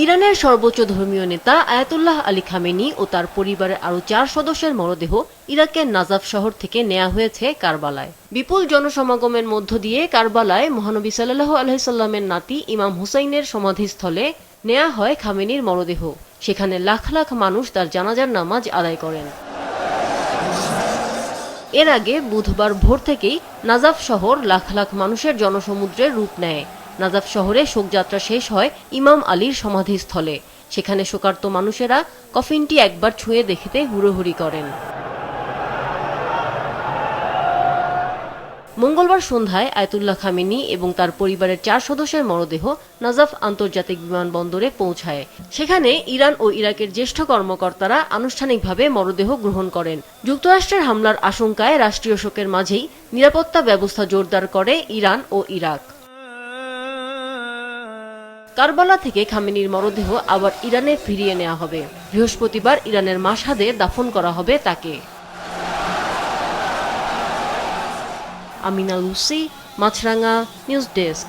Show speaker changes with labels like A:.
A: ইরানের সর্বোচ্চ ধর্মীয় নেতা আয়াতুল্লাহ আলী খামেনি ও তার পরিবারের আরও 4 সদস্যের মরদেহ ইরাকের নাজাফ শহর থেকে নেওয়া হয়েছে কারবালায়। বিপুল জনসমাগমের মধ্য দিয়ে কারবালায় মহানবী সাল্লাল্লাহু আলাইহি সাল্লামের নাতি ইমাম হুসাইনের সমাধিস্থলে নেওয়া হয় খামেনির মরদেহ। সেখানে লাখ লাখ মানুষ তার জানাজার নামাজ আদায় করেন। এর আগে বুধবার ভোর থেকেই নাজাফ শহর লাখ লাখ মানুষের জনসমুদ্রের রূপ নেয়। নাজাফ শহরে শোকযাত্রা শেষ হয় ইমাম আলীর সমাধিস্থলে। সেখানে শোকার্ত মানুষেরা কফিনটি একবার ছুঁয়ে দেখতে হুড়োহুড়ি করেন। মঙ্গলবার সন্ধ্যায় আয়াতুল্লাহ খামেনি এবং তার পরিবারের 4 সদস্যের মরদেহ নাজাফ আন্তর্জাতিক বিমানবন্দরে পৌঁছায়। সেখানে ইরান ও ইরাকের জ্যেষ্ঠ কর্মকর্তারা আনুষ্ঠানিকভাবে মরদেহ গ্রহণ করেন। যুক্তরাষ্ট্রের হামলার আশঙ্কায় রাষ্ট্রীয় শোকের মাঝেই নিরাপত্তা ব্যবস্থা জোরদার করে ইরান ও ইরাক। কারবালা থেকে খামেনির মরদেহ আবার ইরানে ফিরিয়ে নেওয়া হবে। বৃহস্পতিবার ইরানের মাশহাদে দাফন করা হবে তাকে। আমিনা লুসি, মাছরাঙা নিউজ ডেস্ক।